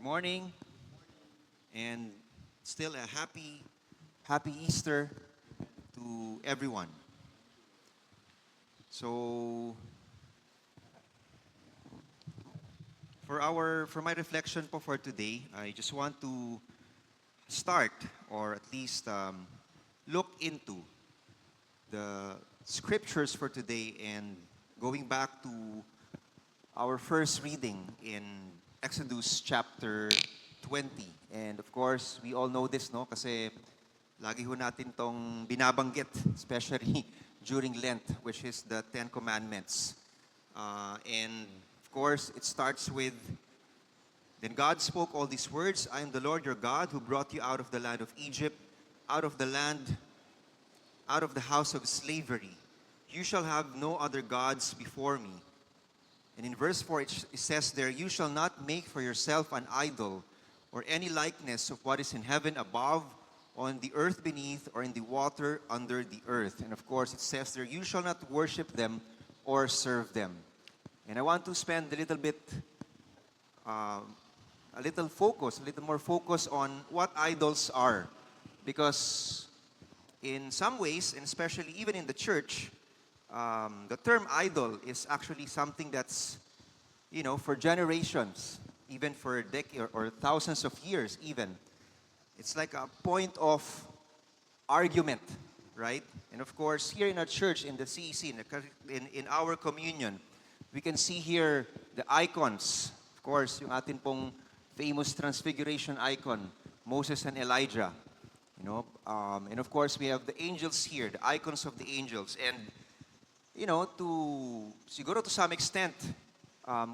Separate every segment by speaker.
Speaker 1: morning, and still a happy Easter to everyone. So, for my reflection po for today, I just want to start or at least look into the scriptures for today and going back to our first reading in Exodus chapter 20. And of course, we all know this, no? Kasi lagi ho natin tong binabanggit, especially during Lent, which is the Ten Commandments. And of course, it starts with, Then God spoke all these words, I am the Lord your God who brought you out of the land of Egypt, out of the land, out of the house of slavery. You shall have no other gods before me. And in verse 4, it says there, You shall not make for yourself an idol or any likeness of what is in heaven above, on the earth beneath, or in the water under the earth. And of course, it says there, You shall not worship them or serve them. And I want to spend a little bit, a little more focus on what idols are. Because in some ways, and especially even in the church, the term idol is actually something that's, for generations, even for decades or thousands of years even. It's like a point of argument, right? And of course, here in our church, in the CEC, in our communion, we can see here the icons. Of course, yung atin pong famous transfiguration icon, Moses and Elijah. And of course, we have the angels here, the icons of the angels. And siguro to some extent,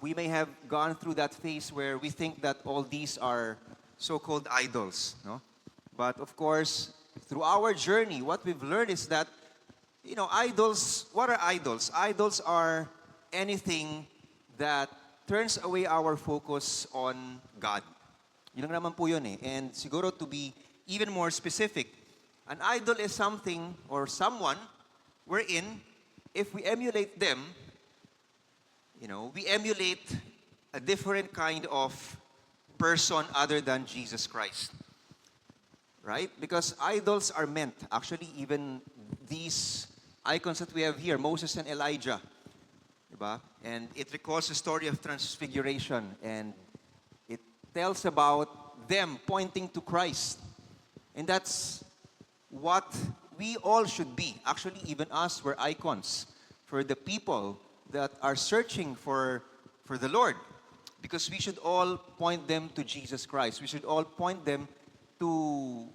Speaker 1: we may have gone through that phase where we think that all these are so-called idols, no? But of course, through our journey, what we've learned is that, idols, what are idols? Idols are anything that turns away our focus on God. Yun lang naman po yun eh. And siguro to be even more specific, an idol is something or someone wherein if we emulate them, we emulate a different kind of person other than Jesus Christ. Right? Because idols are meant, actually even these icons that we have here, Moses and Elijah, diba? And it recalls the story of transfiguration and it tells about them pointing to Christ. And that's what we all should be. Actually, even us, we're icons for the people that are searching for the Lord. Because we should all point them to Jesus Christ. We should all point them to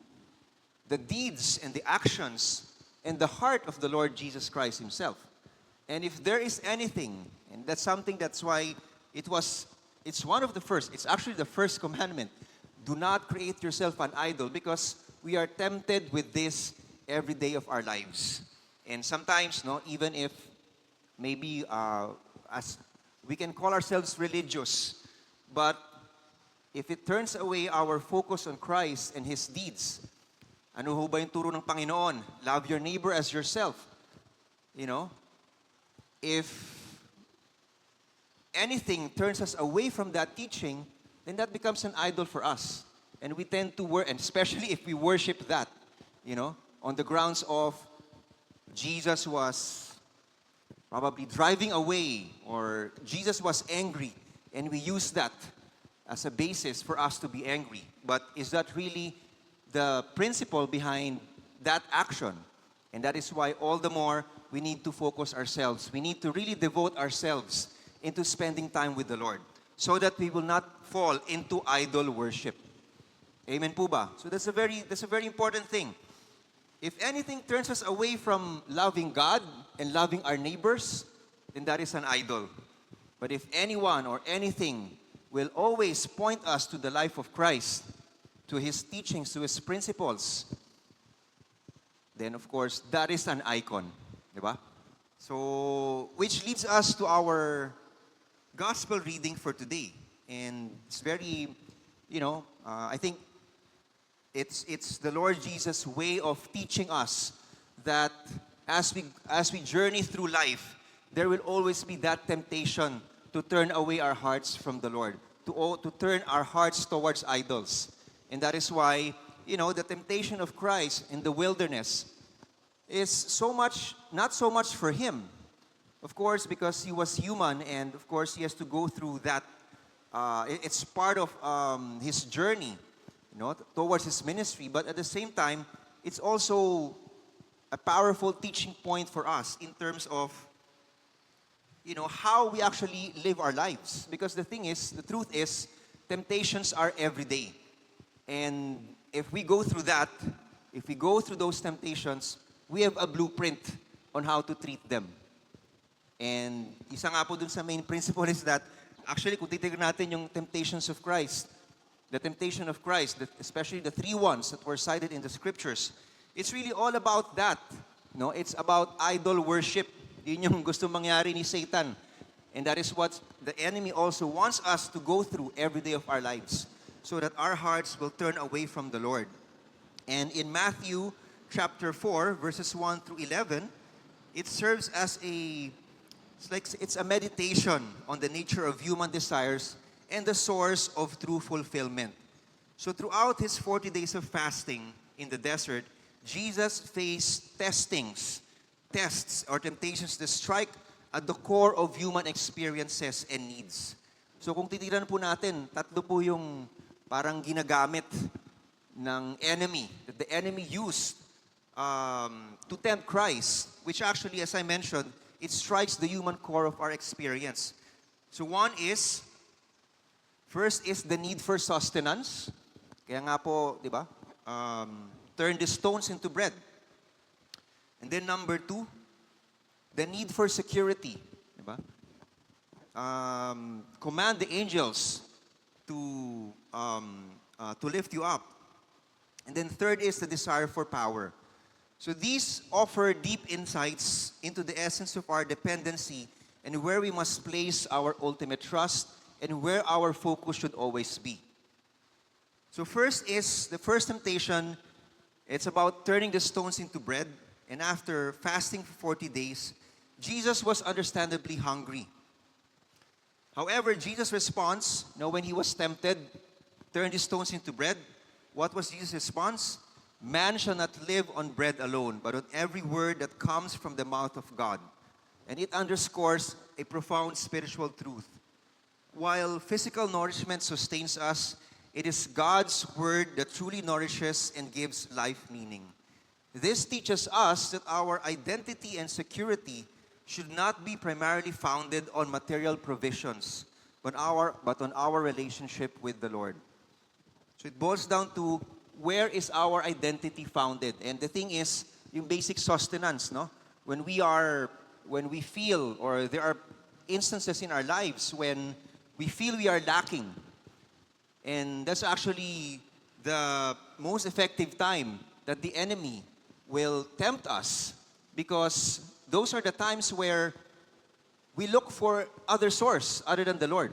Speaker 1: the deeds and the actions and the heart of the Lord Jesus Christ Himself. And if there is anything, and that's why it's one of the first, it's actually the first commandment. Do not create yourself an idol, because we are tempted with this every day of our lives. And sometimes, even if maybe as we can call ourselves religious, but if it turns away our focus on Christ and His deeds, ano ho ba yung turo ng Panginoon? Love your neighbor as yourself. If anything turns us away from that teaching, then that becomes an idol for us. And we tend to and especially if we worship that, on the grounds of Jesus was probably driving away or Jesus was angry, and we use that as a basis for us to be angry. But is that really the principle behind that action? And that is why all the more we need to focus ourselves. We need to really devote ourselves into spending time with the Lord so that we will not fall into idol worship. Amen po ba? So that's a very important thing. If anything turns us away from loving God and loving our neighbors, then that is an idol. But if anyone or anything will always point us to the life of Christ, to His teachings, to His principles, then of course, that is an icon. Diba? So, which leads us to our gospel reading for today. And it's very, I think it's the Lord Jesus' way of teaching us that as we journey through life, there will always be that temptation to turn away our hearts from the Lord, to turn our hearts towards idols. And that is why, the temptation of Christ in the wilderness is not so much for him. Of course, because he was human, and of course, he has to go through that. It's part of his journey, towards his ministry. But at the same time, it's also a powerful teaching point for us in terms of, how we actually live our lives. Because the truth is, temptations are every day. And if we go through that, if we go through those temptations, we have a blueprint on how to treat them. And isa nga po dun sa main principle is that, actually, kung titignan natin yung temptations of Christ, the temptation of Christ, especially the three ones that were cited in the scriptures, it's really all about that. It's about idol worship. Yun yung gusto mangyari ni Satan. And that is what the enemy also wants us to go through every day of our lives, so that our hearts will turn away from the Lord. And in Matthew chapter 4, verses 1 through 11, it serves as it's a meditation on the nature of human desires and the source of true fulfillment. So throughout his 40 days of fasting in the desert, Jesus faced tests or temptations that strike at the core of human experiences and needs. So kung titiran po natin, tatlo po yung parang ginagamit ng enemy, that the enemy used to tempt Christ, which actually, as I mentioned, it strikes the human core of our experience. So first is the need for sustenance. Kaya nga po, di ba? Turn the stones into bread. And then number 2, the need for security. Di ba? Command the angels to lift you up. And then third is the desire for power. So these offer deep insights into the essence of our dependency and where we must place our ultimate trust and where our focus should always be. So the first temptation, it's about turning the stones into bread. And after fasting for 40 days, Jesus was understandably hungry. However, Jesus' response, when he was tempted, turn the stones into bread, what was Jesus' response? Man shall not live on bread alone, but on every word that comes from the mouth of God. And it underscores a profound spiritual truth. While physical nourishment sustains us, it is God's word that truly nourishes and gives life meaning. This teaches us that our identity and security should not be primarily founded on material provisions, but on our relationship with the Lord. So it boils down to, where is our identity founded? And the thing is, yung basic sustenance, no? When we feel, or there are instances in our lives when we feel we are lacking. And that's actually the most effective time that the enemy will tempt us, because those are the times where we look for other source other than the Lord.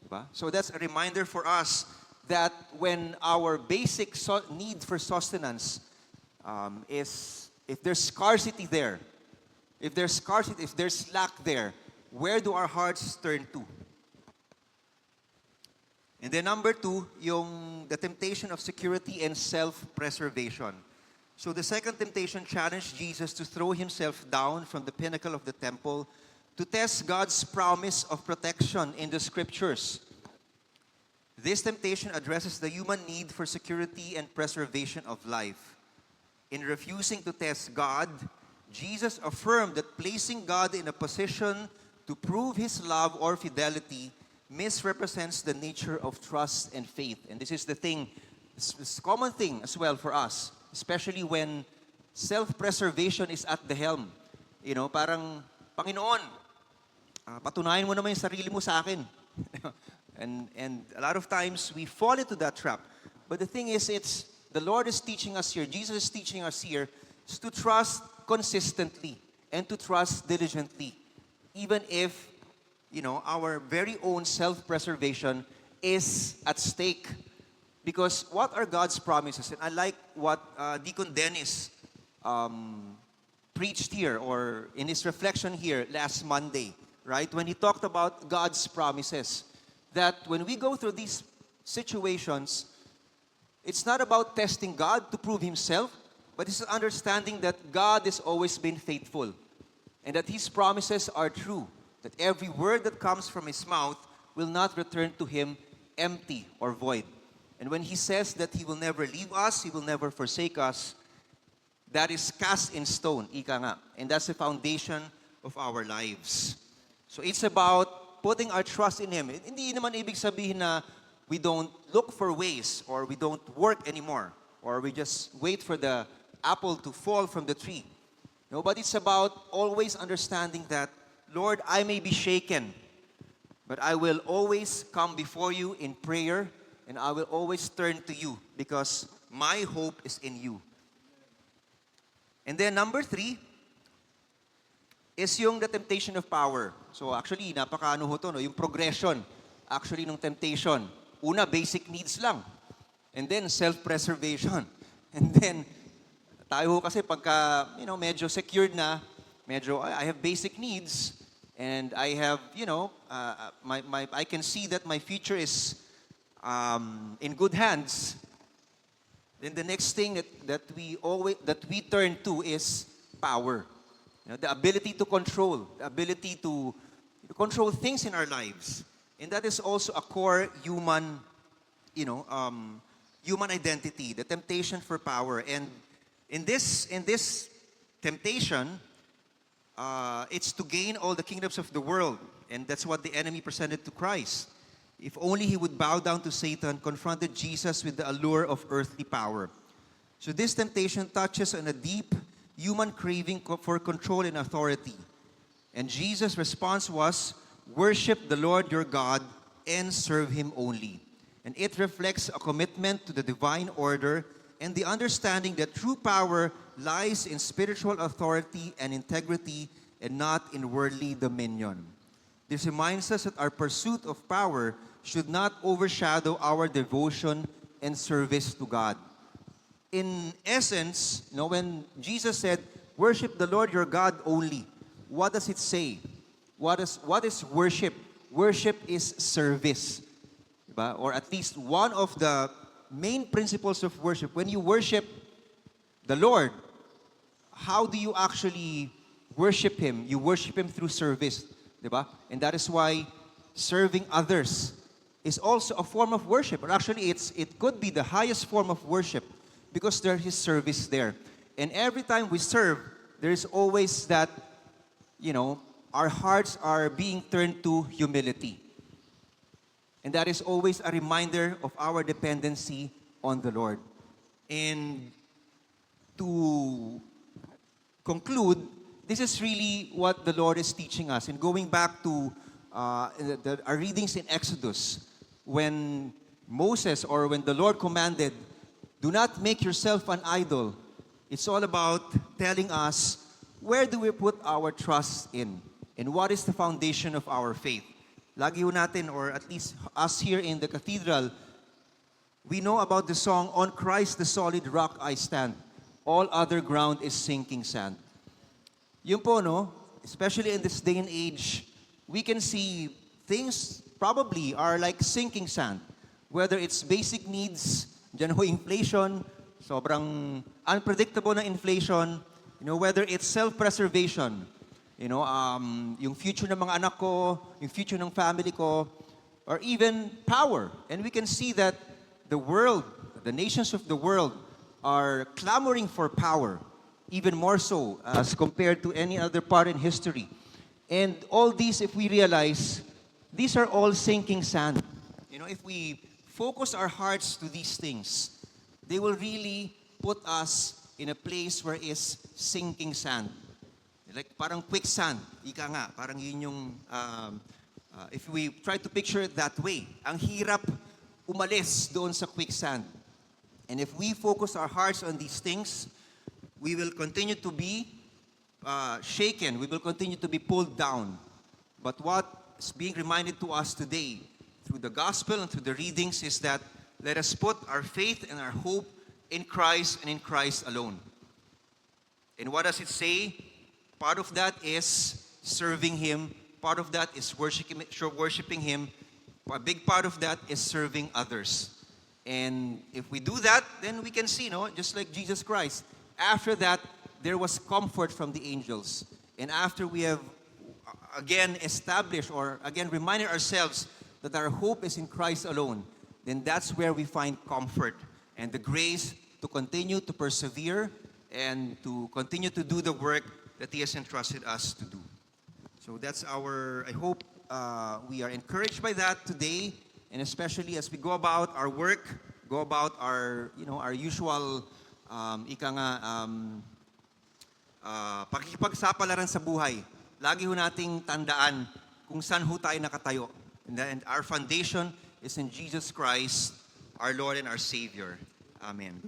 Speaker 1: Diba? So that's a reminder for us that when our basic need for sustenance is, if there's scarcity there, if there's lack there, where do our hearts turn to? And then number 2, the temptation of security and self-preservation. So the second temptation challenged Jesus to throw himself down from the pinnacle of the temple to test God's promise of protection in the scriptures. This temptation addresses the human need for security and preservation of life. In refusing to test God, Jesus affirmed that placing God in a position to prove his love or fidelity misrepresents the nature of trust and faith. And this is the thing, this common thing as well for us, especially when self-preservation is at the helm. Parang, Panginoon, patunayan mo naman yung sarili mo sa akin. And a lot of times we fall into that trap. But the thing is, the Lord is teaching us here, Jesus is teaching us here, is to trust consistently and to trust diligently. Even if, our very own self-preservation is at stake. Because what are God's promises? And I like what Deacon Dennis preached here, or in his reflection here last Monday, right? When he talked about God's promises. that when we go through these situations, it's not about testing God to prove Himself, but it's understanding that God has always been faithful and that His promises are true, that every word that comes from His mouth will not return to Him empty or void. And when He says that He will never leave us, He will never forsake us, that is cast in stone, ika nga. And that's the foundation of our lives. So it's about putting our trust in Him. Hindi naman ibig sabihin na we don't look for ways or we don't work anymore or we just wait for the apple to fall from the tree. No, but it's about always understanding that, Lord, I may be shaken, but I will always come before you in prayer and I will always turn to you because my hope is in you. And then number 3 is yung the temptation of power. So actually, napakaano ho to, no? Yung progression actually ng temptation. Una, basic needs lang. And then self-preservation. And then, tayo ho kasi pagka, medyo secured na, medyo, I have basic needs, and I have, I can see that my future is in good hands. Then the next thing that we turn to is power. The ability to control, the ability to control things in our lives. And that is also a core human, human identity, the temptation for power. And in this temptation, it's to gain all the kingdoms of the world. And that's what the enemy presented to Christ. If only he would bow down to Satan, confronted Jesus with the allure of earthly power. So this temptation touches on a deep human craving for control and authority. And Jesus' response was, worship the Lord your God and serve Him only. And it reflects a commitment to the divine order and the understanding that true power lies in spiritual authority and integrity and not in worldly dominion. This reminds us that our pursuit of power should not overshadow our devotion and service to God. In essence, when Jesus said, worship the Lord your God only, what does it say? What is worship? Worship is service. Diba? Or at least one of the main principles of worship. When you worship the Lord, how do you actually worship Him? You worship Him through service. Diba? And that is why serving others is also a form of worship. Or actually, it could be the highest form of worship because there is service there. And every time we serve, there is always that, our hearts are being turned to humility. And that is always a reminder of our dependency on the Lord. And to conclude, this is really what the Lord is teaching us. And going back to our readings in Exodus, when Moses or when the Lord commanded, do not make yourself an idol, it's all about telling us, where do we put our trust in? And what is the foundation of our faith? Lagi ho natin, or at least us here in the cathedral, we know about the song, On Christ the solid rock I stand. All other ground is sinking sand. Yun po, no? Especially in this day and age, we can see things probably are like sinking sand. Whether it's basic needs, dyan ho inflation, sobrang unpredictable na inflation, whether it's self-preservation, yung future ng mga anak ko, yung future ng family ko, or even power. And we can see that the world, the nations of the world are clamoring for power, even more so as compared to any other part in history. And all these, if we realize, these are all sinking sand. If we focus our hearts to these things, they will really put us in a place where is sinking sand. Like parang quicksand, ika nga, parang yun yung, if we try to picture it that way, ang hirap umalis doon sa quicksand. And if we focus our hearts on these things, we will continue to be shaken. We will continue to be pulled down. But what is being reminded to us today through the gospel and through the readings is that let us put our faith and our hope in Christ and in Christ alone. And what does it say? Part of that is serving Him. Part of that is worshiping Him. a big part of that is serving others. And if we do that, then we can see, no, just like Jesus Christ. After that, there was comfort from the angels. And after we have again established or again reminded ourselves that our hope is in Christ alone, then that's where we find comfort and the grace to continue to persevere and to continue to do the work that He has entrusted us to do. So that's I hope we are encouraged by that today, and especially as we go about our work, go about our, our usual, pakikipagsapalaran sa buhay. Lagi ho nating tandaan kung saan ho tayo nakatayo. And our foundation is in Jesus Christ, our Lord and our Savior. Amen.